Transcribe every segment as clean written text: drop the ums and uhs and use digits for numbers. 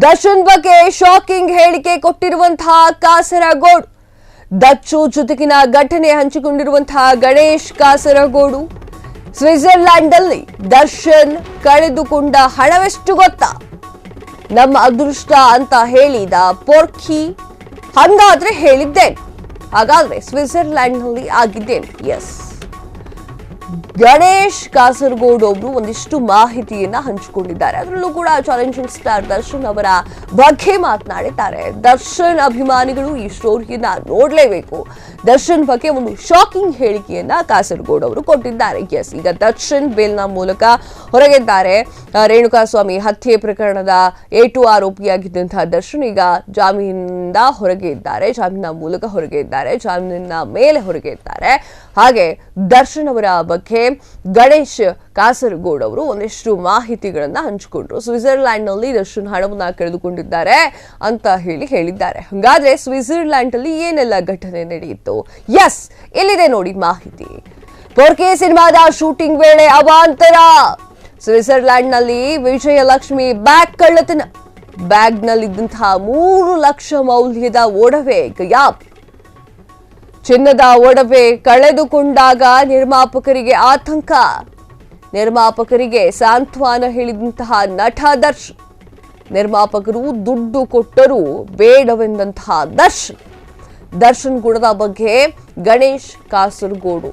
ದರ್ಶನ್ ಬಗ್ಗೆ ಶಾಕಿಂಗ್ ಹೇಳಿಕೆ ಕೊಟ್ಟಿರುವಂತಹ ಕಾಸರಗೋಡು. ದಚ್ಚು ಜೊತೆಗಿನ ಘಟನೆ ಹಂಚಿಕೊಂಡಿರುವಂತಹ ಗಣೇಶ್ ಕಾಸರಗೋಡು. ಸ್ವಿಟ್ಜರ್ಲ್ಯಾಂಡ್ನಲ್ಲಿ ದರ್ಶನ್ ಕಳೆದುಕೊಂಡ ಹಣವೆಷ್ಟು ಗೊತ್ತಾ? ನಮ್ಮ ಅದೃಷ್ಟ ಅಂತ ಹೇಳಿದ ಪೋರ್ಖಿ. ಹಂಗಾದ್ರೆ ಹೇಳಿದ್ದೇನೆ, ಹಾಗಾದ್ರೆ ಸ್ವಿಟ್ಜರ್ಲ್ಯಾಂಡ್ನಲ್ಲಿ ಆಗಿದ್ದೇನೆ. ಎಸ್, ಗಣೇಶ್ ಕಾಸರಗೋಡು ಅವರು ಒಂದಿಷ್ಟು ಮಾಹಿತಿಯನ್ನ ಹಂಚಿಕೊಂಡಿದ್ದಾರೆ. ಅದರಲ್ಲೂ ಕೂಡ ಚಾಲೆಂಜಿಂಗ್ ಸ್ಟಾರ್ ದರ್ಶನ್ ಅವರ ಬಗ್ಗೆ ಮಾತನಾಡಿದ್ದಾರೆ. ದರ್ಶನ್ ಅಭಿಮಾನಿಗಳು ಈ ಸ್ಟೋರಿಯನ್ನ ನೋಡಲೇಬೇಕು. ದರ್ಶನ್ ಬಗ್ಗೆ ಒಂದು ಶಾಕಿಂಗ್ ಹೇಳಿಕೆಯನ್ನ ಕಾಸರಗೋಡು ಅವರು ಕೊಟ್ಟಿದ್ದಾರೆ. ಎಸ್, ಈಗ ದರ್ಶನ್ ಬೇಲ್ನ ಮೂಲಕ ಹೊರಗಿದ್ದಾರೆ. ರೇಣುಕಾಸ್ವಾಮಿ ಹತ್ಯೆ ಪ್ರಕರಣದ A2 ಆರೋಪಿಯಾಗಿದ್ದಂತಹ ದರ್ಶನ್ ಈಗ ಜಾಮೀನಿನಿಂದ ಹೊರಗೆ ಇದ್ದಾರೆ. ಜಾಮೀನಿನ ಮೂಲಕ ಹೊರಗೆ ಇದ್ದಾರೆ, ಜಾಮೀನಿನ ಮೇಲೆ ಹೊರಗೆ ಇದ್ದಾರೆ. ಹಾಗೆ ದರ್ಶನ್ ಅವರ ಬಗ್ಗೆ ಗಣೇಶ್ ಕಾಸರಗೋಡು ಅವರು ಒಂದಿಷ್ಟು ಮಾಹಿತಿಗಳನ್ನ ಹಂಚಿಕೊಂಡ್ರು. ಸ್ವಿಟ್ಜರ್ಲ್ಯಾಂಡ್ನಲ್ಲಿ ದರ್ಶನ್ ಹಣವನ್ನ ಕಳೆದುಕೊಂಡಿದ್ದಾರೆ ಅಂತ ಹೇಳಿದ್ದಾರೆ. ಹಾಗಾದ್ರೆ ಸ್ವಿಟ್ಜರ್ಲ್ಯಾಂಡ್ ಅಲ್ಲಿ ಏನೆಲ್ಲ ಘಟನೆ ನಡೆಯಿತು? ಎಸ್, ಇಲ್ಲಿದೆ ನೋಡಿ ಮಾಹಿತಿ. ಪೋರ್ಕೆ ಸಿನಿಮಾದ ಶೂಟಿಂಗ್ ವೇಳೆ ಅವಾಂತರ. ಸ್ವಿಟ್ಜರ್ಲ್ಯಾಂಡ್ ನಲ್ಲಿ ವಿಜಯಲಕ್ಷ್ಮಿ ಬ್ಯಾಗ್ ಕಳ್ಳತನ. ಬ್ಯಾಗ್ ನಲ್ಲಿದ್ದಂತಹ 3 ಲಕ್ಷ ಮೌಲ್ಯದ ಒಡವೆ ಗಯಾಬ್. ಚಿನ್ನದ ಒಡವೆ ಕಳೆದುಕೊಂಡಾಗ ನಿರ್ಮಾಪಕರಿಗೆ ಆತಂಕ. ನಿರ್ಮಾಪಕರಿಗೆ ಸಾಂತ್ವನ ಹೇಳಿದಂತಹ ನಟ ದರ್ಶನ್. ನಿರ್ಮಾಪಕರು ದುಡ್ಡು ಕೊಟ್ಟರೂ ಬೇಡವೆಂದಂತಹ ದರ್ಶನ್ ಗುಣದ ಬಗ್ಗೆ ಗಣೇಶ್ ಕಾಸರಗೋಡು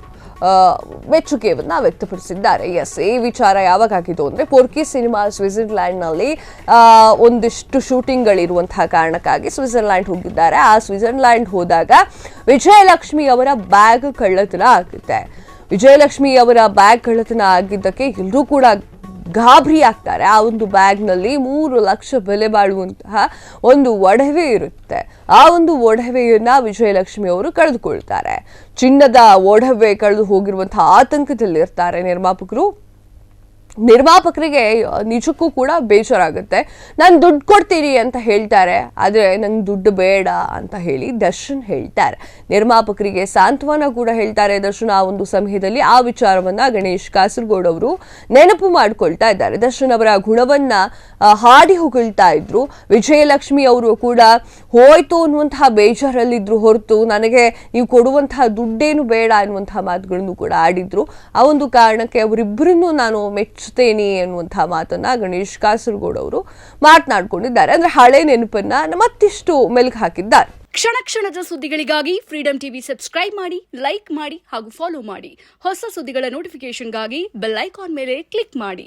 ಮೆಚ್ಚುಗೆಯನ್ನ ವ್ಯಕ್ತಪಡಿಸಿದ್ದಾರೆ. ಎಸ್, ಈ ವಿಚಾರ ಯಾವಾಗ ಆಗಿದ್ದು ಅಂದ್ರೆ ಪೋರ್ಕಿ ಸಿನಿಮಾ ಸ್ವಿಟ್ಜರ್ಲ್ಯಾಂಡ್ ನಲ್ಲಿ ಒಂದಿಷ್ಟು ಶೂಟಿಂಗ್ಗಳಿರುವಂತಹ ಕಾರಣಕ್ಕಾಗಿ ಸ್ವಿಟ್ಜರ್ಲ್ಯಾಂಡ್ ಹೋಗಿದ್ದಾರೆ. ಆ ಸ್ವಿಟ್ಜರ್ಲ್ಯಾಂಡ್ ಹೋದಾಗ ವಿಜಯಲಕ್ಷ್ಮಿ ಅವರ ಬ್ಯಾಗ್ ಕಳ್ಳತನ ಆಗುತ್ತೆ. ವಿಜಯಲಕ್ಷ್ಮಿ ಅವರ ಬ್ಯಾಗ್ ಕಳ್ಳತನ ಆಗಿದ್ದಕ್ಕೆ ಎಲ್ಲರೂ ಕೂಡ ಗಾಬರಿ ಆಗ್ತಾರೆ. ಆ ಒಂದು ಬ್ಯಾಗ್ ನಲ್ಲಿ 3 ಲಕ್ಷ ಬೆಲೆ ಬಾಳುವಂತಹ ಒಂದು ಒಡವೆ ಇರುತ್ತೆ. ಆ ಒಂದು ಒಡವೆಯನ್ನ ವಿಜಯಲಕ್ಷ್ಮಿ ಅವರು ಕಳೆದುಕೊಳ್ತಾರೆ. ಚಿನ್ನದ ಒಡವೆ ಕಳೆದು ಹೋಗಿರುವಂತಹ ಆತಂಕದಲ್ಲಿರ್ತಾರೆ ನಿರ್ಮಾಪಕರಿಗೆ ನಿಜಕ್ಕೂ ಕೂಡ ಬೇಜಾರಾಗುತ್ತೆ. ನಾನು ದುಡ್ಡು ಕೊಡ್ತೀನಿ ಅಂತ ಹೇಳ್ತಾರೆ, ಆದರೆ ನಂಗೆ ದುಡ್ಡು ಬೇಡ ಅಂತ ಹೇಳಿ ದರ್ಶನ್ ಹೇಳ್ತಾರೆ. ನಿರ್ಮಾಪಕರಿಗೆ ಸಾಂತ್ವನ ಕೂಡ ಹೇಳ್ತಾರೆ ದರ್ಶನ್. ಆ ಒಂದು ಸಮಯದಲ್ಲಿ ಆ ವಿಚಾರವನ್ನ ಗಣೇಶ್ ಕಾಸರಗೋಡು ಅವರು ನೆನಪು ಮಾಡ್ಕೊಳ್ತಾ ಇದ್ದಾರೆ. ದರ್ಶನ್ ಅವರ ಗುಣವನ್ನ ಹಾಡಿ ಹೊಗಳ್ತಾ ಇದ್ರು. ವಿಜಯಲಕ್ಷ್ಮಿ ಅವರು ಕೂಡ ಹೋಯ್ತು ಅನ್ನುವಂತಹ ಬೇಜಾರಲ್ಲಿದ್ರು ಹೊರತು ನನಗೆ ನೀವು ಕೊಡುವಂತಹ ದುಡ್ಡೇನು ಬೇಡ ಅನ್ನುವಂತಹ ಮಾತುಗಳನ್ನು ಕೂಡ ಆಡಿದ್ರು. ಆ ಒಂದು ಕಾರಣಕ್ಕೆ ಅವರಿಬ್ಬರನ್ನು ನಾನು ಮೆಚ್ಚುತ್ತೇನೆ ಅನ್ನುವಂತಹ ಮಾತನ್ನ ಗಣೇಶ್ ಕಾಸರಗೋಡು ಅವರು ಮಾತನಾಡ್ಕೊಂಡಿದ್ದಾರೆ. ಅಂದ್ರೆ ಹಳೆ ನೆನಪನ್ನ ಮತ್ತಿಷ್ಟು ಮೆಲುಕು ಹಾಕಿದ್ದಾರೆ. ಕ್ಷಣ ಕ್ಷಣದ ಸುದ್ದಿಗಳಿಗಾಗಿ ಫ್ರೀಡಂ ಟಿವಿ ಸಬ್ಸ್ಕ್ರೈಬ್ ಮಾಡಿ, ಲೈಕ್ ಮಾಡಿ ಹಾಗೂ ಫಾಲೋ ಮಾಡಿ. ಹೊಸ ಸುದ್ದಿಗಳ ನೋಟಿಫಿಕೇಶನ್ಗಾಗಿ ಬೆಲ್ ಐಕಾನ್ ಮೇಲೆ ಕ್ಲಿಕ್ ಮಾಡಿ.